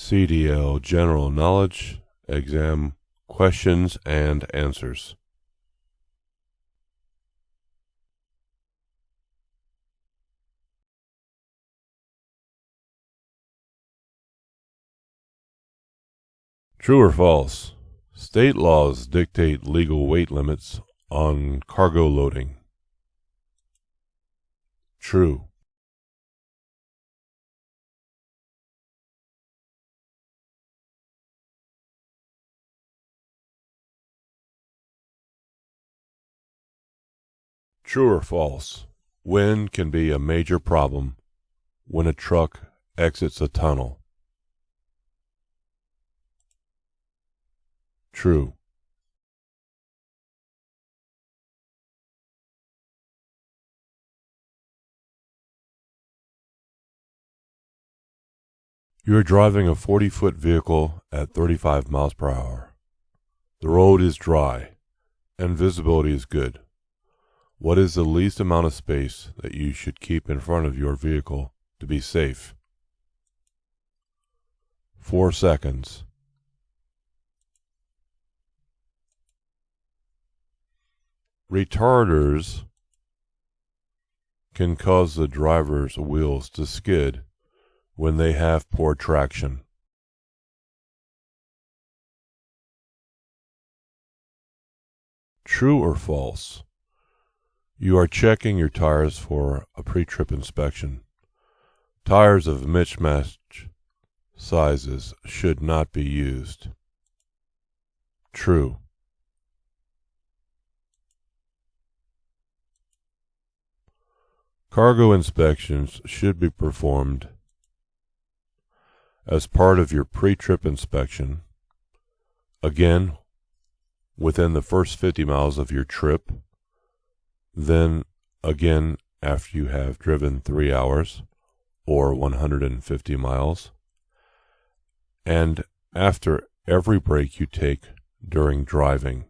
CDL General Knowledge Exam Questions and Answers. True or false? State laws dictate legal weight limits on cargo loading. True. True or false? Wind can be a major problem when a truck exits a tunnel. True. You are driving a 40-foot vehicle at 35 miles per hour. The road is dry and visibility is good. What is the least amount of space that you should keep in front of your vehicle to be safe? 4 seconds. Retarders can cause the driver's wheels to skid when they have poor traction. True or false? You are checking your tires for a pre-trip inspection. Tires of mismatched sizes should not be used. True. Cargo inspections should be performed as part of your pre-trip inspection, again within the first 50 miles of your trip, then again after you have driven 3 hours or 150 miles, and after every break you take during driving.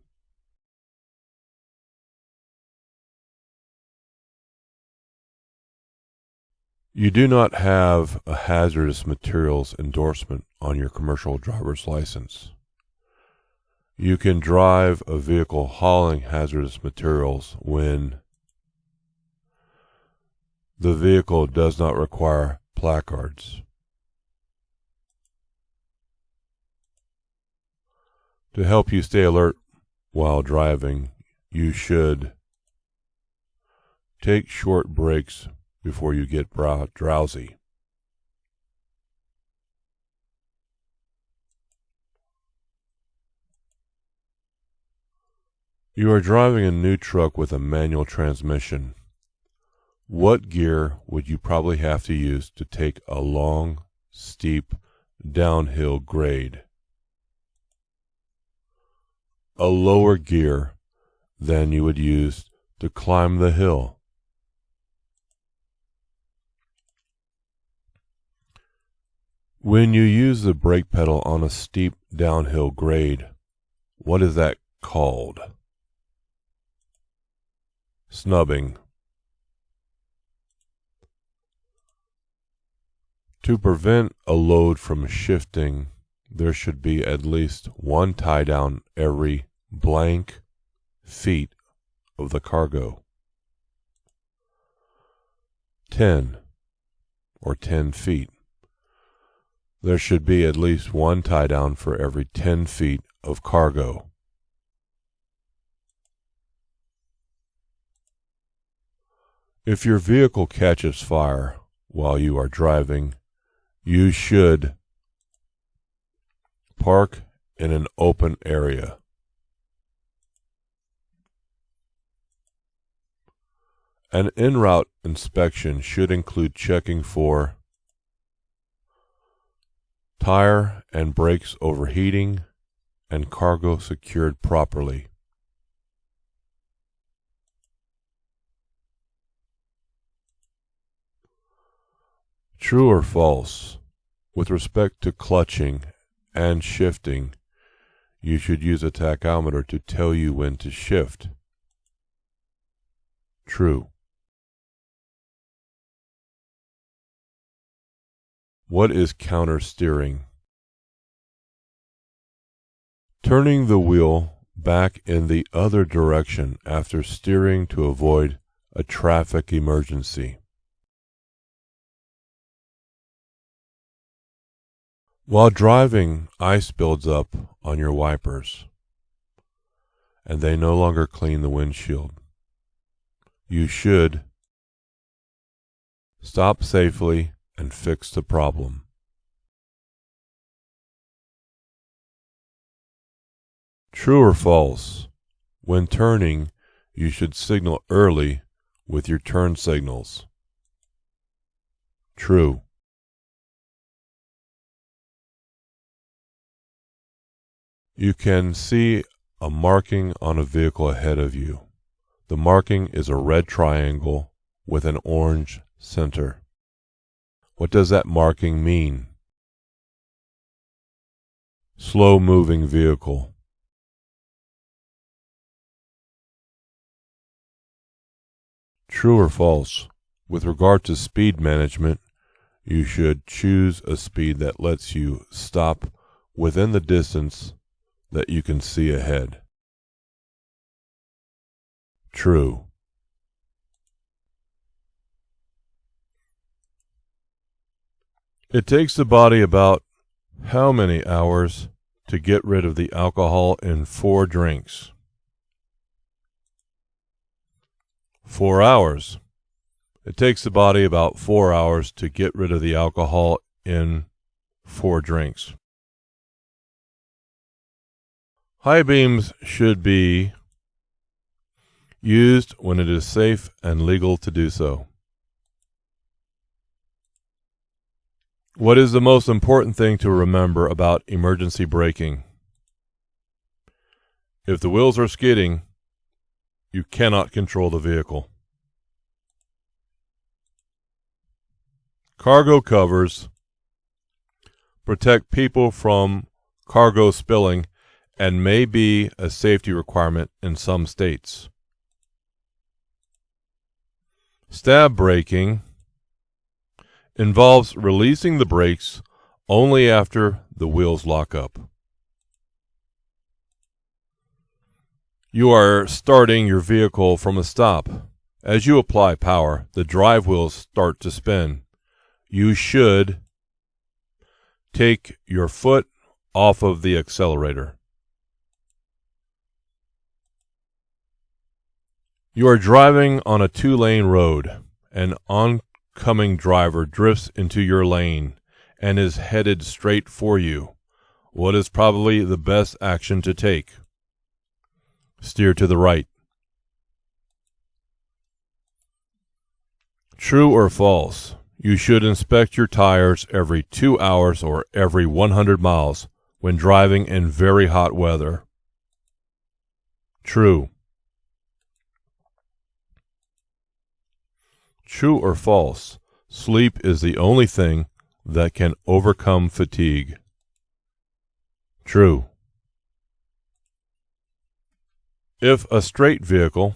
You do not have a hazardous materials endorsement on your commercial driver's license. You can drive a vehicle hauling hazardous materials when the vehicle does not require placards. To help you stay alert while driving, you should take short breaks before you get drowsy. You are driving a new truck with a manual transmission. What gear would you probably have to use to take a long, steep, downhill grade? A lower gear than you would use to climb the hill. When you use the brake pedal on a steep downhill grade, what is that called? Snubbing. To prevent a load from shifting, there should be at least one tie down every blank feet of the cargo. 10 or 10 feet. There should be at least one tie down for every 10 feet of cargo. If your vehicle catches fire while you are driving, you should park in an open area. An en route inspection should include checking for tire and brakes overheating and cargo secured properly. True or false? With respect to clutching and shifting, you should use a tachometer to tell you when to shift. True. What is counter steering? Turning the wheel back in the other direction after steering to avoid a traffic emergency. While driving, ice builds up on your wipers, and they no longer clean the windshield. You should stop safely and fix the problem. True or false? When turning, you should signal early with your turn signals. True. You can see a marking on a vehicle ahead of you. The marking is a red triangle with an orange center. What does that marking mean? Slow-moving vehicle. True or false? With regard to speed management, you should choose a speed that lets you stop within the distance that you can see ahead. True. It takes the body about how many hours to get rid of the alcohol in 4 drinks? 4 hours. It takes the body about 4 hours to get rid of the alcohol in 4 drinks. High beams should be used when it is safe and legal to do so. What is the most important thing to remember about emergency braking? If the wheels are skidding, you cannot control the vehicle. Cargo covers protect people from cargo spilling and may be a safety requirement in some states. Stab braking involves releasing the brakes only after the wheels lock up. You are starting your vehicle from a stop. As you apply power, the drive wheels start to spin. You should take your foot off of the accelerator. You are driving on a 2-lane road. An oncoming driver drifts into your lane and is headed straight for you. What is probably the best action to take? Steer to the right. True or false? You should inspect your tires every 2 hours or every 100 miles when driving in very hot weather. True. True or false? Sleep is the only thing that can overcome fatigue. True. If a straight vehicle,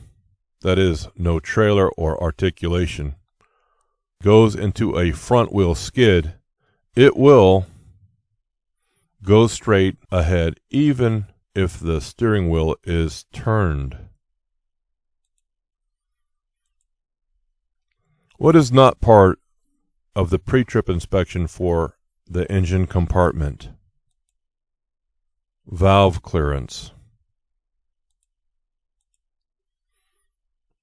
that is, no trailer or articulation, goes into a front wheel skid, it will go straight ahead even if the steering wheel is turned. What is not part of the pre-trip inspection for the engine compartment? Valve clearance.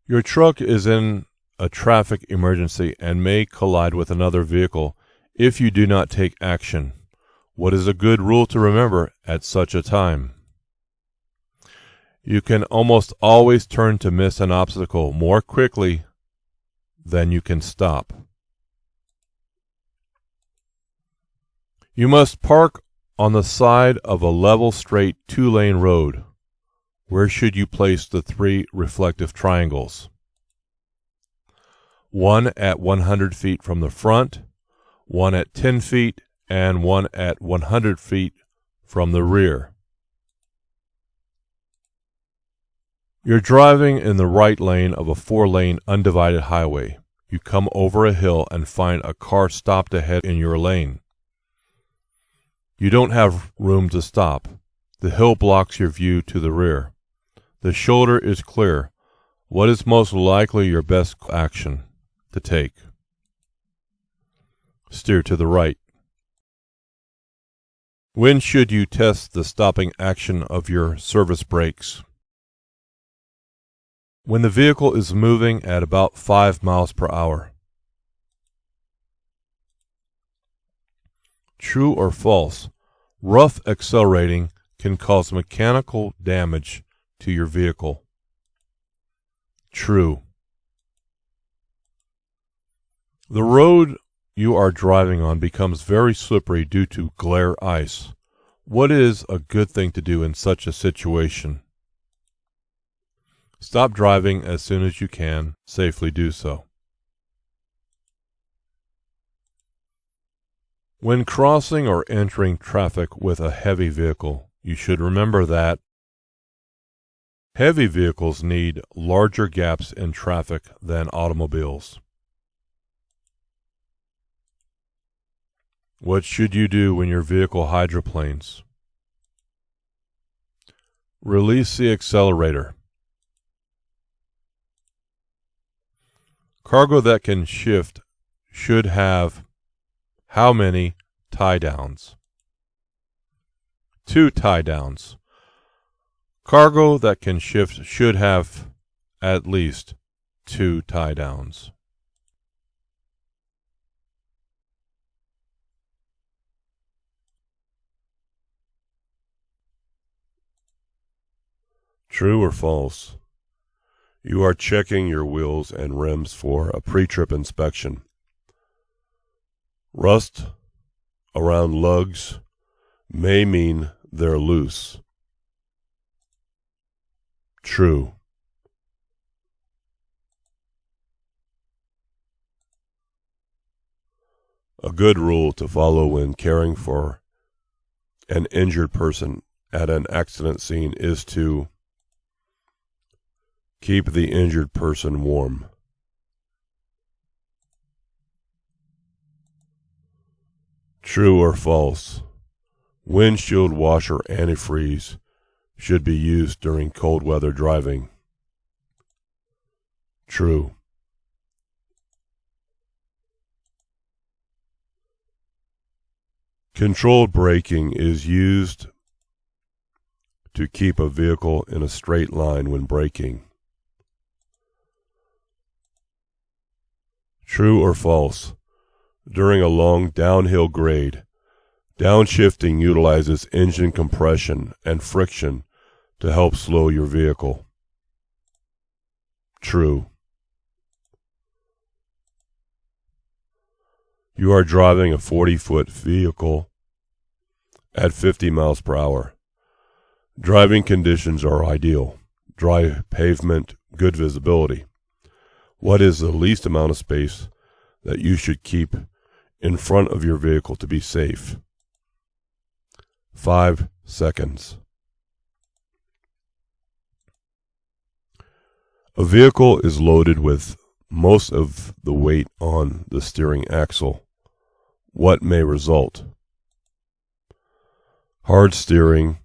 Your truck is in a traffic emergency and may collide with another vehicle if you do not take action. What is a good rule to remember at such a time? You can almost always turn to miss an obstacle more quickly than you can stop. You must park on the side of a level, straight 2-lane road. Where should you place the 3 reflective triangles? 1 at 100 feet from the front, 1 at 10 feet, and 1 at 100 feet from the rear. You're driving in the right lane of a 4-lane undivided highway. You come over a hill and find a car stopped ahead in your lane. You don't have room to stop. The hill blocks your view to the rear. The shoulder is clear. What is most likely your best action to take? Steer to the right. When should you test the stopping action of your service brakes? When the vehicle is moving at about 5 miles per hour. True or false? Rough accelerating can cause mechanical damage to your vehicle. True. The road you are driving on becomes very slippery due to glare ice. What is a good thing to do in such a situation? Stop driving as soon as you can safely do so. When crossing or entering traffic with a heavy vehicle, you should remember that heavy vehicles need larger gaps in traffic than automobiles. What should you do when your vehicle hydroplanes? Release the accelerator. Cargo that can shift should have how many tie-downs? 2 tie-downs. Cargo that can shift should have at least 2 tie-downs. True or false? You are checking your wheels and rims for a pre-trip inspection. Rust around lugs may mean they're loose. True. A good rule to follow when caring for an injured person at an accident scene is to keep the injured person warm. True or false? Windshield washer antifreeze should be used during cold weather driving. True. Controlled braking is used to keep a vehicle in a straight line when braking. True or false? During a long downhill grade, downshifting utilizes engine compression and friction to help slow your vehicle. True. You are driving a 40-foot vehicle at 50 miles per hour. Driving conditions are ideal. Dry pavement, good visibility. What is the least amount of space that you should keep in front of your vehicle to be safe? 5 seconds. A vehicle is loaded with most of the weight on the steering axle. What may result? Hard steering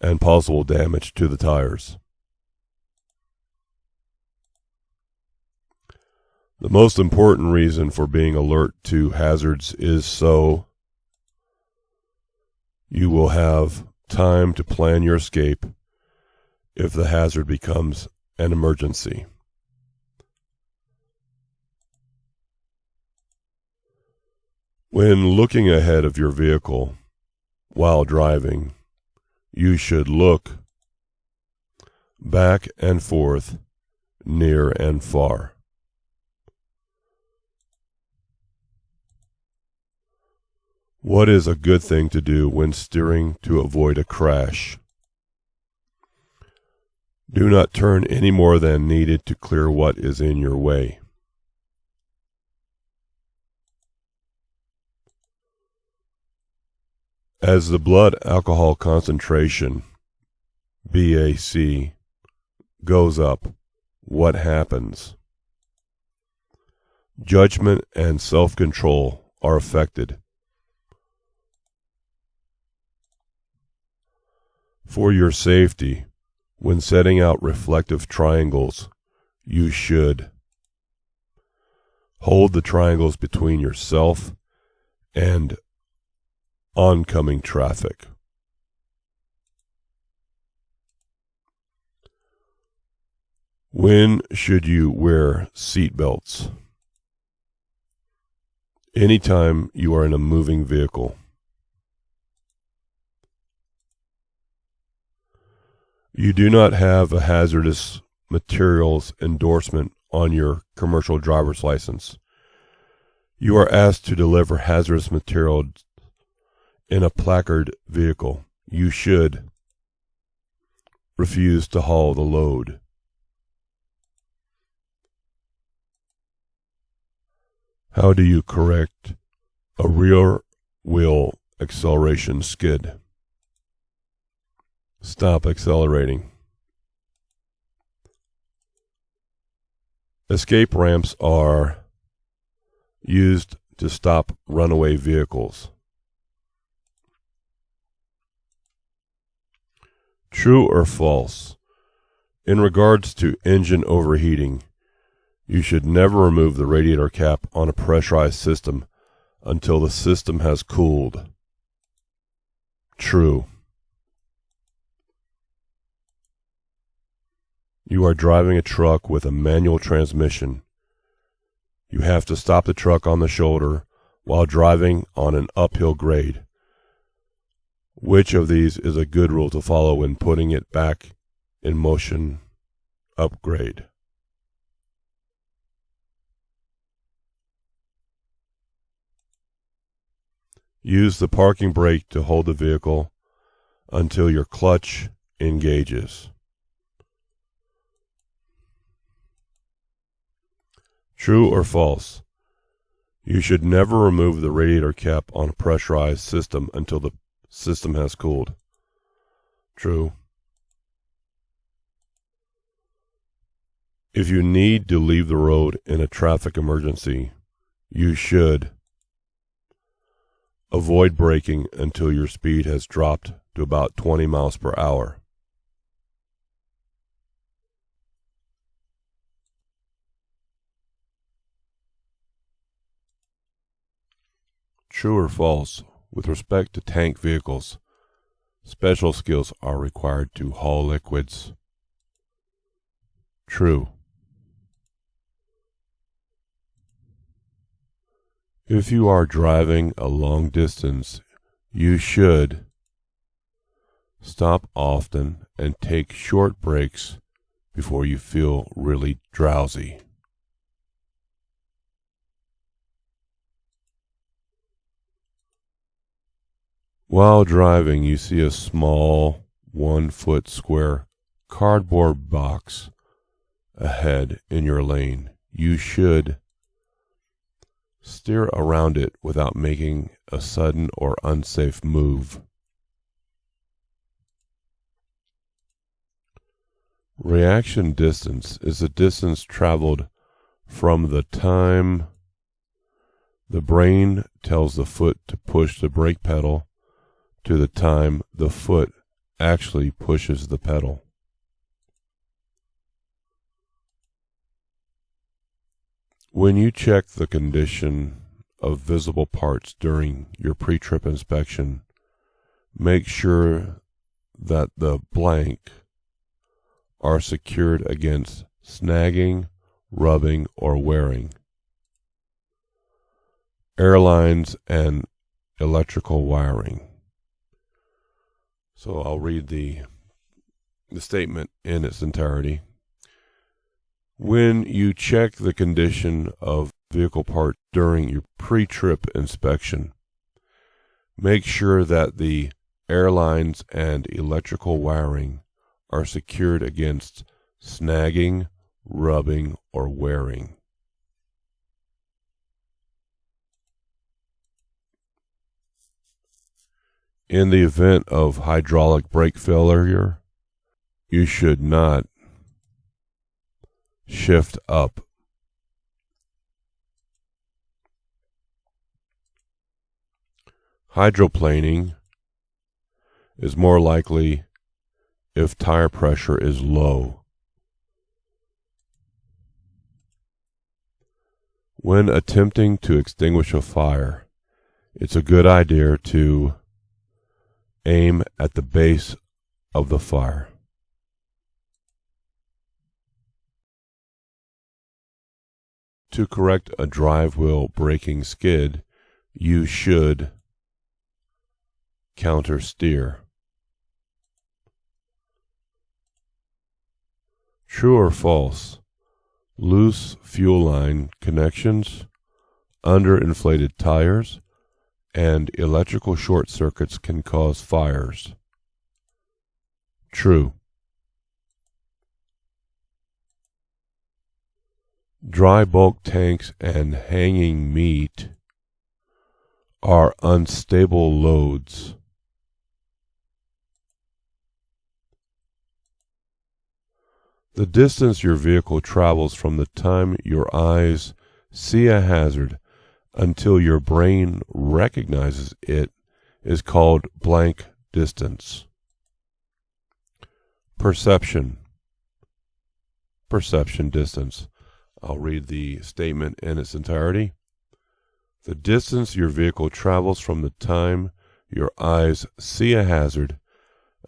and possible damage to the tires. The most important reason for being alert to hazards is so you will have time to plan your escape if the hazard becomes an emergency. When looking ahead of your vehicle while driving, you should look back and forth, near and far. What is a good thing to do when steering to avoid a crash? Do not turn any more than needed to clear what is in your way. As the blood alcohol concentration, BAC, goes up, what happens? Judgment and self-control are affected. For your safety, when setting out reflective triangles, you should hold the triangles between yourself and oncoming traffic. When should you wear seat belts? Anytime you are in a moving vehicle. You do not have a hazardous materials endorsement on your commercial driver's license. You are asked to deliver hazardous materials in a placard vehicle. You should refuse to haul the load. How do you correct a rear wheel acceleration skid? Stop accelerating. Escape ramps are used to stop runaway vehicles. True or false? In regards to engine overheating, you should never remove the radiator cap on a pressurized system until the system has cooled. True. You are driving a truck with a manual transmission. You have to stop the truck on the shoulder while driving on an uphill grade. Which of these is a good rule to follow when putting it back in motion? Upgrade. Use the parking brake to hold the vehicle until your clutch engages. True or false? You should never remove the radiator cap on a pressurized system until the system has cooled. True. If you need to leave the road in a traffic emergency, you should avoid braking until your speed has dropped to about 20 miles per hour. True or false? With respect to tank vehicles, special skills are required to haul liquids. True. If you are driving a long distance, you should stop often and take short breaks before you feel really drowsy. While driving, you see a small 1-foot square cardboard box ahead in your lane. You should steer around it without making a sudden or unsafe move. Reaction distance is the distance traveled from the time the brain tells the foot to push the brake pedal to the time the foot actually pushes the pedal. When you check the condition of visible parts during your pre-trip inspection, make sure that the blank are secured against snagging, rubbing, or wearing. Airlines and electrical wiring. So I'll read the statement in its entirety. When you check the condition of vehicle parts during your pre-trip inspection, make sure that the airlines and electrical wiring are secured against snagging, rubbing, or wearing. In the event of hydraulic brake failure, you should not shift up. Hydroplaning is more likely if tire pressure is low. When attempting to extinguish a fire, it's a good idea to aim at the base of the fire. To correct a drive wheel braking skid, you should counter steer. True or false? Loose fuel line connections, under-inflated tires, and electrical short circuits can cause fires. True. Dry bulk tanks and hanging meat are unstable loads. The distance your vehicle travels from the time your eyes see a hazard until your brain recognizes it is called blank distance. Perception distance. I'll read the statement in its entirety. The distance your vehicle travels from the time your eyes see a hazard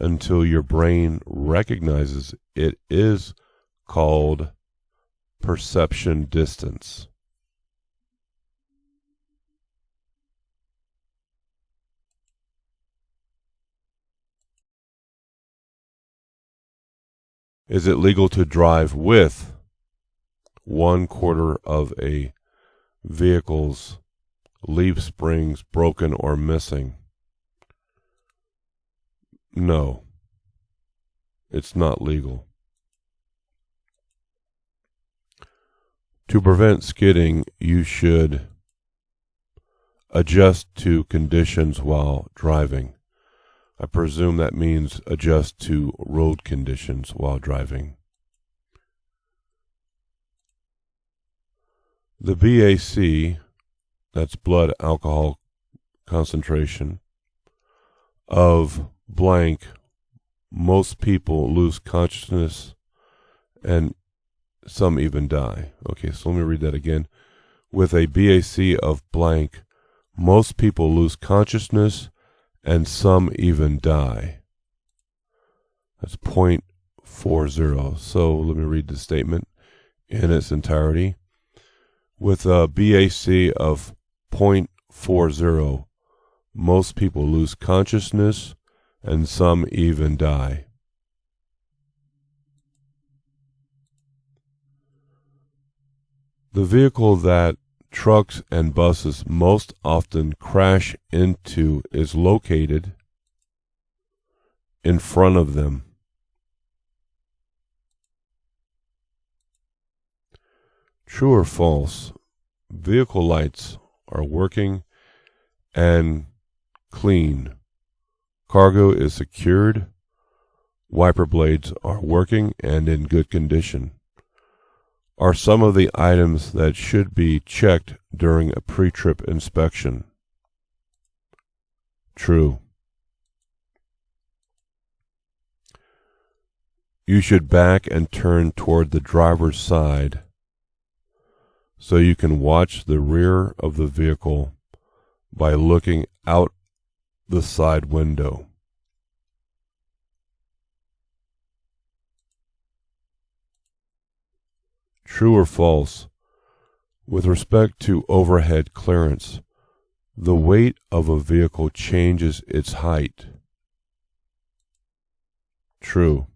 until your brain recognizes it is called perception distance. Is it legal to drive with 1/4 of a vehicle's leaf springs broken or missing? No, it's not legal. To prevent skidding, you should adjust to conditions while driving. I presume that means adjust to road conditions while driving. The BAC, that's blood alcohol concentration, of blank, most people lose consciousness and some even die. Okay, so let me read that again. With a BAC of blank, most people lose consciousness and some even die. That's 0.40. So let me read the statement in its entirety. With a BAC of 0.40, most people lose consciousness and some even die. The vehicle that trucks and buses most often crash into is located in front of them. True or false? Vehicle lights are working and clean. Cargo is secured. Wiper blades are working and in good condition. Are some of the items that should be checked during a pre-trip inspection. True. You should back and turn toward the driver's side so you can watch the rear of the vehicle by looking out the side window. True or false? With respect to overhead clearance, the weight of a vehicle changes its height. True.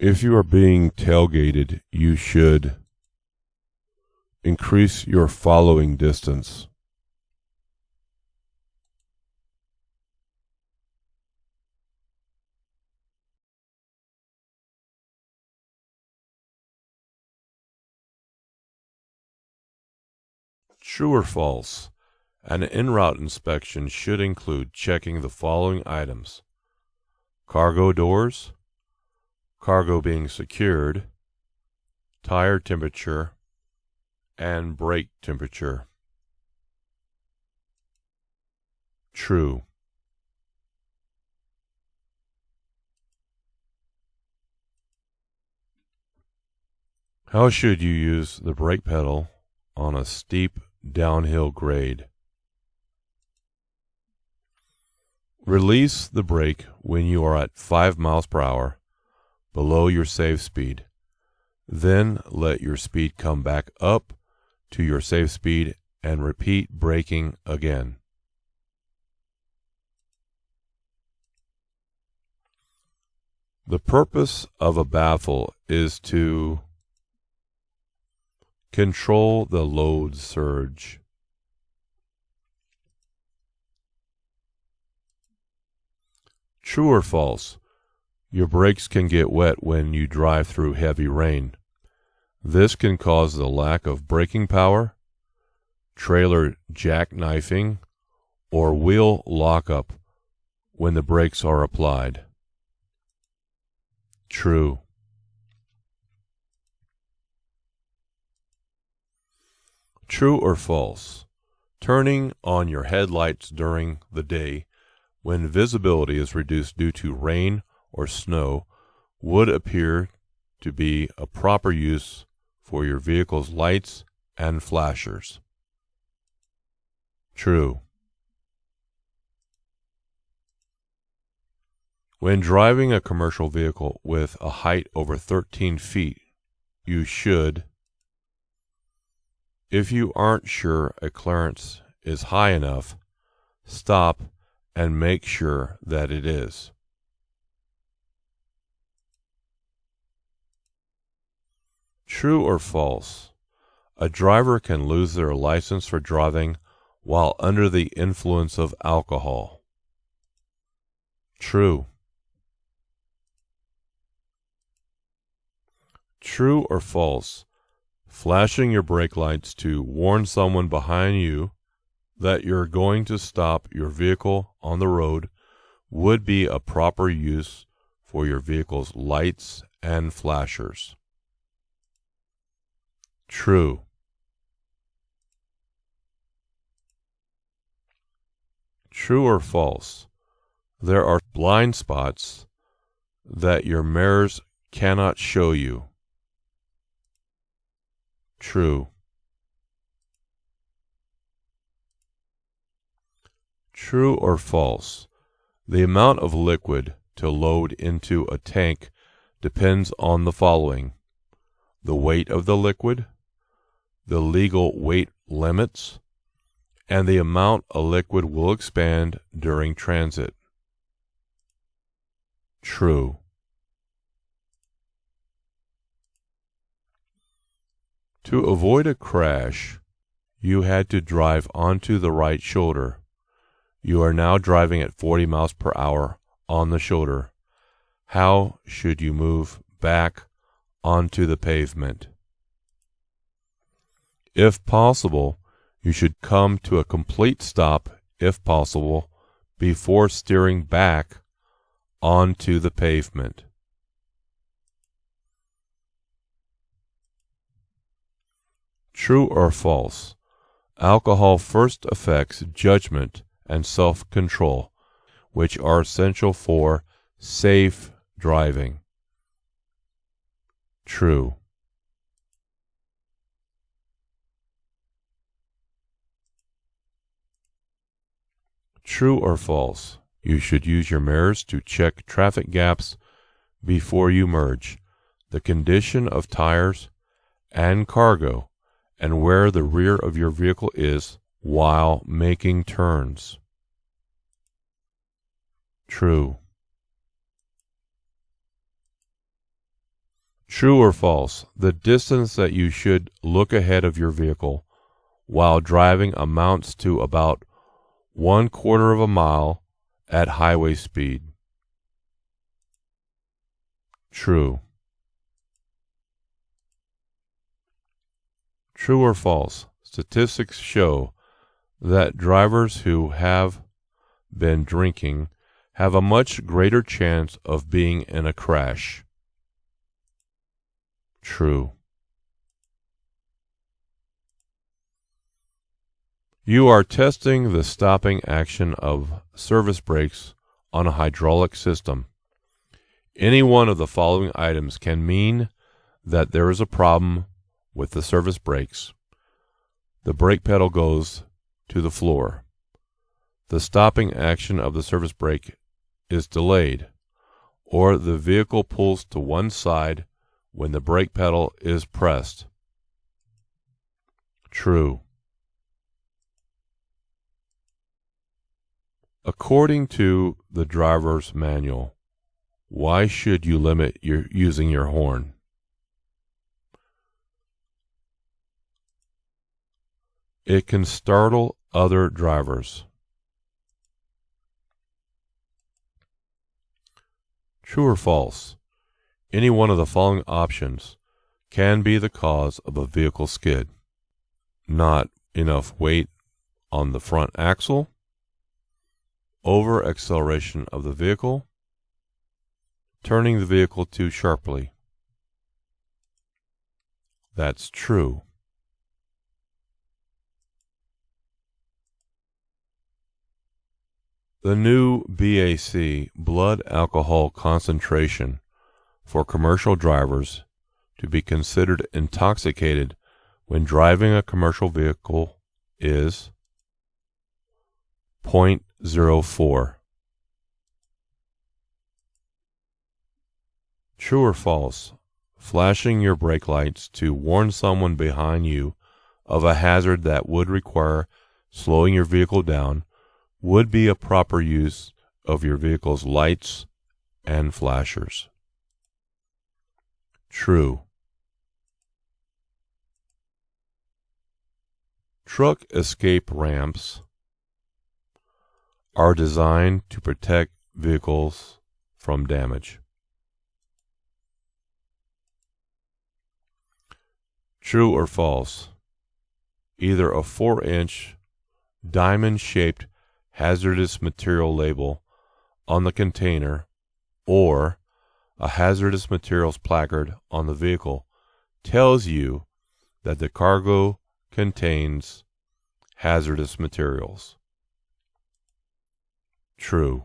If you are being tailgated, you should increase your following distance. True or false? An en route inspection should include checking the following items: cargo doors, cargo being secured, tire temperature, and brake temperature. True. How should you use the brake pedal on a steep downhill grade? Release the brake when you are at 5 miles per hour, below your safe speed. Then let your speed come back up to your safe speed and repeat braking again. The purpose of a baffle is to control the load surge. True or false? Your brakes can get wet when you drive through heavy rain. This can cause the lack of braking power, trailer jackknifing, or wheel lockup when the brakes are applied. True. True or false? Turning on your headlights during the day when visibility is reduced due to rain or snow would appear to be a proper use for your vehicle's lights and flashers. True. When driving a commercial vehicle with a height over 13 feet, you should, if you aren't sure a clearance is high enough, stop and make sure that it is. True or false? A driver can lose their license for driving while under the influence of alcohol. True. True or false? Flashing your brake lights to warn someone behind you that you're going to stop your vehicle on the road would be a proper use for your vehicle's lights and flashers. True. True or false? There are blind spots that your mirrors cannot show you. True. True or false? The amount of liquid to load into a tank depends on the following: the weight of the liquid, the legal weight limits, and the amount a liquid will expand during transit. True. To avoid a crash, you had to drive onto the right shoulder. You are now driving at 40 miles per hour on the shoulder. How should you move back onto the pavement? If possible, you should come to a complete stop, if possible, before steering back onto the pavement. True or false? Alcohol first affects judgment and self-control, which are essential for safe driving. True. True or false? You should use your mirrors to check traffic gaps before you merge, the condition of tires and cargo, and where the rear of your vehicle is while making turns. True. True or false? The distance that you should look ahead of your vehicle while driving amounts to about 1/4 of a mile at highway speed. True. True or false? Statistics show that drivers who have been drinking have a much greater chance of being in a crash. True. You are testing the stopping action of service brakes on a hydraulic system. Any one of the following items can mean that there is a problem with the service brakes, the brake pedal goes to the floor. The stopping action of the service brake is delayed, or the vehicle pulls to one side when the brake pedal is pressed. True. According to the driver's manual, why should you limit using your horn? It can startle other drivers. True or false? Any one of the following options can be the cause of a vehicle skid. Not enough weight on the front axle, over acceleration of the vehicle, turning the vehicle too sharply. That's true. The new BAC, blood alcohol concentration, for commercial drivers to be considered intoxicated when driving a commercial vehicle is 0.04. True or false? Flashing your brake lights to warn someone behind you of a hazard that would require slowing your vehicle down would be a proper use of your vehicle's lights and flashers. True. Truck escape ramps are designed to protect vehicles from damage. True or false? Either a 4-inch diamond-shaped hazardous material label on the container or a hazardous materials placard on the vehicle tells you that the cargo contains hazardous materials. True.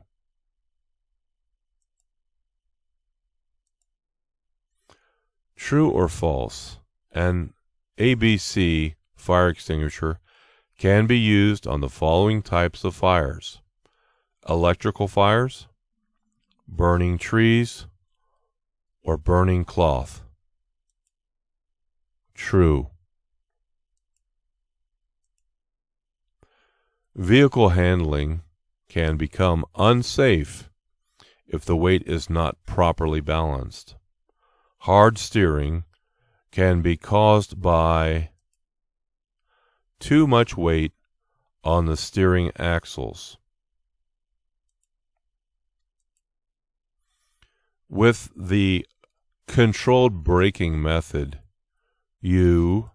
True or false? An ABC fire extinguisher can be used on the following types of fires: electrical fires, burning trees, or burning cloth. True. Vehicle handling can become unsafe if the weight is not properly balanced. Hard steering can be caused by too much weight on the steering axles. With the controlled braking method, you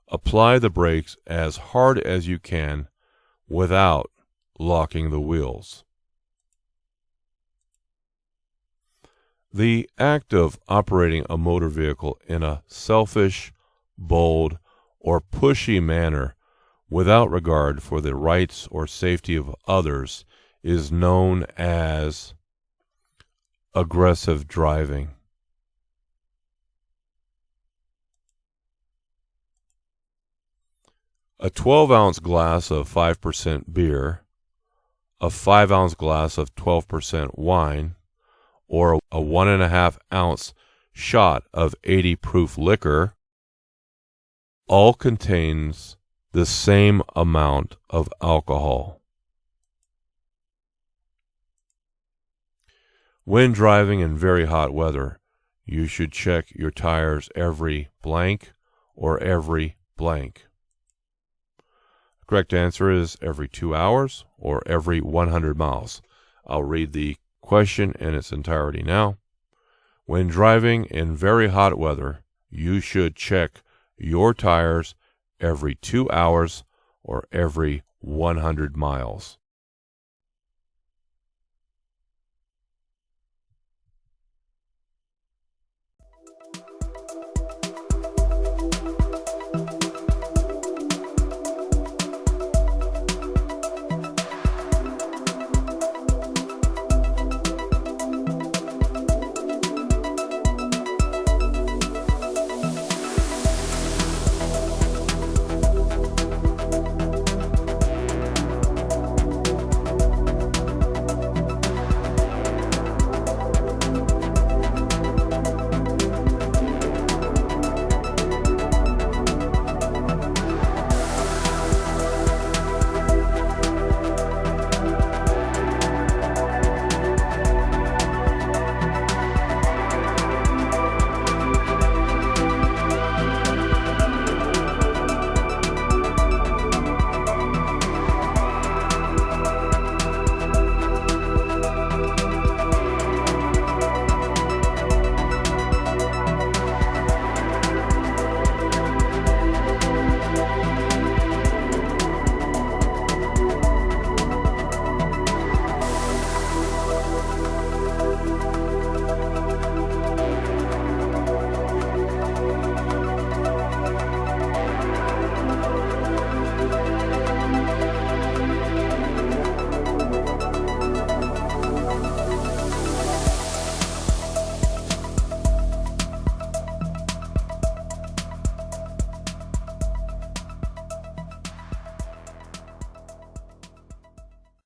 apply the brakes as hard as you can without locking the wheels. The act of operating a motor vehicle in a selfish, bold, or pushy manner without regard for the rights or safety of others is known as aggressive driving. A 12-ounce glass of 5% beer, a 5-ounce glass of 12% wine, or a 1.5-ounce shot of 80 proof liquor all contains the same amount of alcohol. When driving in very hot weather, you should check your tires every blank or every blank. The correct answer is every 2 hours or every 100 miles. I'll read the question in its entirety now. When driving in very hot weather, you should check your tires every 2 hours or every 100 miles.